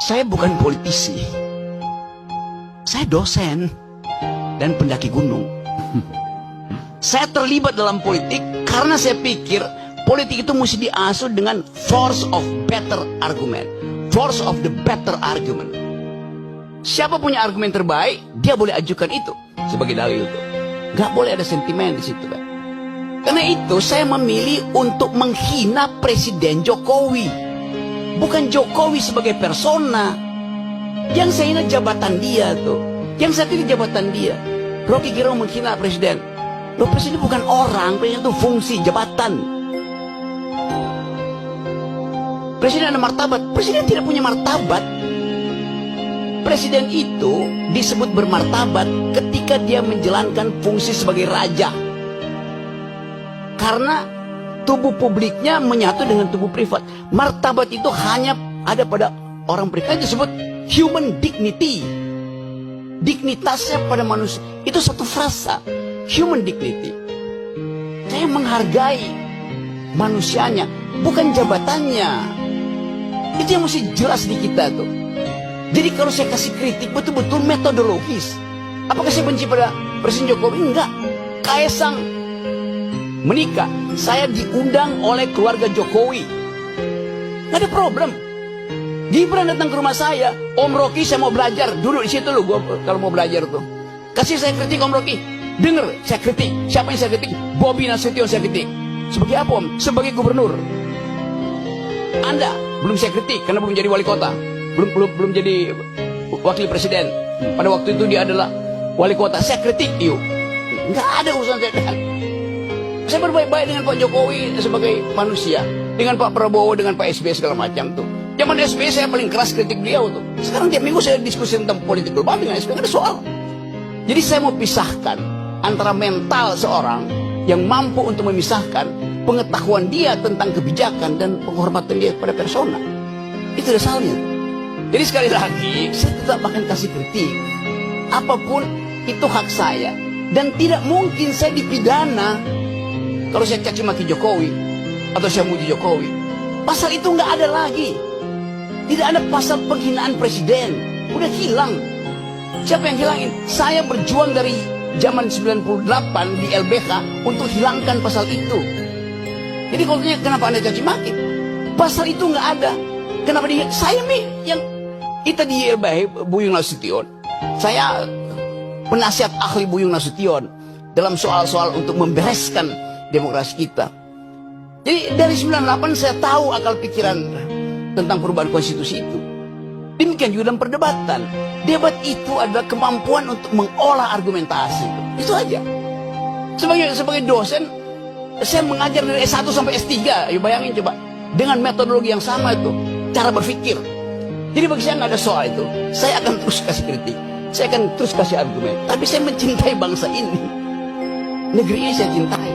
Saya bukan politisi. Saya dosen dan pendaki gunung. Saya terlibat dalam politik karena saya pikir politik itu mesti diasuh dengan force of better argument. Force of the better argument. Siapa punya argumen terbaik, dia boleh ajukan itu sebagai dalil itu. Gak boleh ada sentimen di situ kan. Karena itu saya memilih untuk menghina Presiden Jokowi. Bukan Jokowi sebagai persona. Yang saya hina jabatan dia tuh. Yang saya pilih jabatan dia. Rocky Gerung menghina presiden. Loh, presiden bukan orang, presiden itu fungsi, jabatan. Presiden ada martabat. Presiden tidak punya martabat. Presiden itu disebut bermartabat ketika dia menjalankan fungsi sebagai raja. Karena tubuh publiknya menyatu dengan tubuh privat. Martabat itu hanya ada pada orang privat. Itu disebut human dignity. Dignitasnya pada manusia. Itu satu frasa. Human dignity. Saya menghargai manusianya, bukan jabatannya. Itu yang mesti jelas di kita tuh. Jadi kalau saya kasih kritik betul-betul metodologis. Apakah saya benci pada Presiden Jokowi? Enggak. Kaisang menikah, saya diundang oleh keluarga Jokowi. Nggak ada problem. Gibran datang ke rumah saya, Om Rocky saya mau belajar, duduk di situ loh gua kalau mau belajar tuh. Kasih saya kritik Om Rocky. Dengar, saya kritik. Siapa yang saya kritik? Bobi Nasution saya kritik. Sebagai apa Om? Sebagai gubernur. Anda belum saya kritik karena belum jadi wali kota. Belum jadi wakil presiden. Pada waktu itu dia adalah wali kota. Saya kritik, yuk. Nggak ada urusan saya dengan. Saya berbaik-baik dengan Pak Jokowi sebagai manusia, dengan Pak Prabowo, dengan Pak SBY segala macam tuh. Zaman SBY saya paling keras kritik beliau tuh. Sekarang tiap minggu saya diskusi tentang politik global dengan SBY, nggak ada soal. Jadi saya mau pisahkan antara mental seorang yang mampu untuk memisahkan pengetahuan dia tentang kebijakan dan penghormatan dia kepada persona. Itu dasarnya. Jadi sekali lagi, saya tetap akan kasih kritik. Apapun itu hak saya. Dan tidak mungkin saya dipidana kalau saya caci maki Jokowi atau saya muji Jokowi. Pasal itu nggak ada lagi. Tidak ada pasal penghinaan presiden. Udah hilang. Siapa yang hilangin? Saya berjuang dari zaman 98 di LBH untuk hilangkan pasal itu. Jadi kalau tanya kenapa Anda caci maki? Pasal itu nggak ada. Kenapa dia? Saya nih yang kita di YLBH Buyung Nasution. Saya penasihat ahli Buyung Nasution dalam soal-soal untuk membereskan demokrasi kita. Jadi dari 98 saya tahu akal pikiran tentang perubahan konstitusi itu. Demikian juga dalam perdebatan. Debat itu adalah kemampuan untuk mengolah argumentasi. Itu aja. Sebagai dosen, saya mengajar dari S1 sampai S3. Ayo bayangin coba. Dengan metodologi yang sama itu. Cara berpikir. Jadi bagi saya nggak ada soal itu. Saya akan terus kasih kritik. Saya akan terus kasih argumen. Tapi saya mencintai bangsa ini. Negeri ini saya cintai.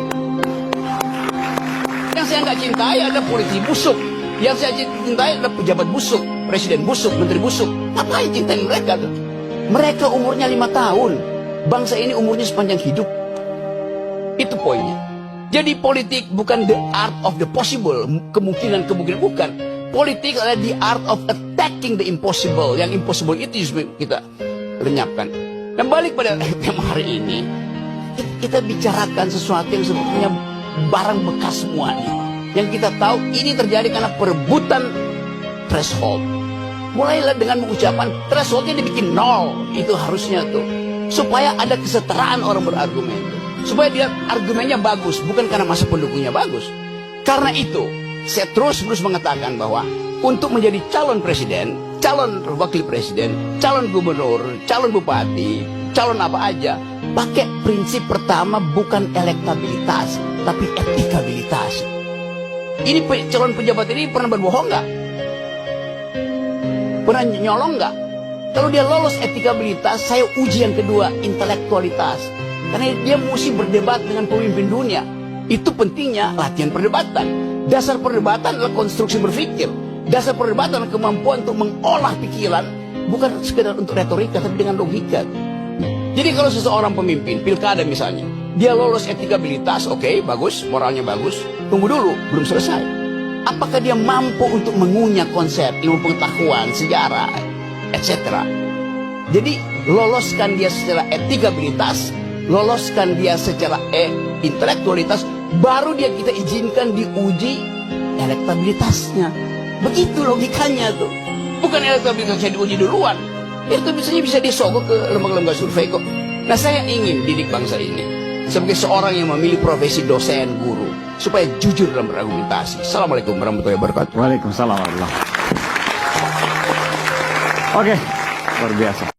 Yang saya nggak cintai adalah politisi busuk. Yang saya cintai adalah pejabat busuk. Presiden busuk, menteri busuk. Ngapain cintai mereka tuh? Mereka umurnya 5 tahun. Bangsa ini umurnya sepanjang hidup. Itu poinnya. Jadi politik bukan the art of the possible. Kemungkinan bukan. Politik adalah the art of attacking the impossible. Yang impossible itu kita lenyapkan. Dan balik pada tema hari ini, kita bicarakan sesuatu yang sebetulnya barang bekas semua nih. Yang kita tahu ini terjadi karena perebutan threshold. Mulailah dengan mengucapkan thresholdnya dibikin 0. Itu harusnya tuh. Supaya ada kesetaraan orang berargumen. Supaya dia argumennya bagus. Bukan karena masa pendukungnya bagus. Karena itu, saya terus mengatakan bahwa untuk menjadi calon presiden, calon wakil presiden, calon gubernur, calon bupati, calon apa aja, pakai prinsip pertama bukan elektabilitas, tapi etikabilitas. Ini calon pejabat ini pernah berbohong nggak? Pernah nyolong nggak? Kalau dia lolos etikabilitas, saya uji yang kedua, intelektualitas. Karena dia mesti berdebat dengan pemimpin dunia. Itu pentingnya latihan perdebatan. Dasar perdebatan adalah konstruksi berpikir. Dasar perdebatan adalah kemampuan untuk mengolah pikiran. Bukan sekedar untuk retorika, tapi dengan logika. Jadi kalau seseorang pemimpin, pilkada misalnya, dia lolos etikabilitas, oke, bagus, moralnya bagus. Tunggu dulu, belum selesai. Apakah dia mampu untuk mengunyah konsep ilmu pengetahuan, sejarah, etc. Jadi loloskan dia secara etikabilitas, loloskan dia secara intelektualitas, baru dia kita izinkan diuji elektabilitasnya. Begitu logikanya tuh. Bukan elektabilitasnya diuji duluan. Itu bisa disogok ke lembaga-lembaga survei kok. Nah, saya ingin didik bangsa ini sebagai seorang yang memilih profesi dosen, guru, supaya jujur dalam berargumentasi. Assalamualaikum warahmatullahi wabarakatuh. Waalaikumsalam warahmatullahi wabarakatuh. Oke, luar biasa.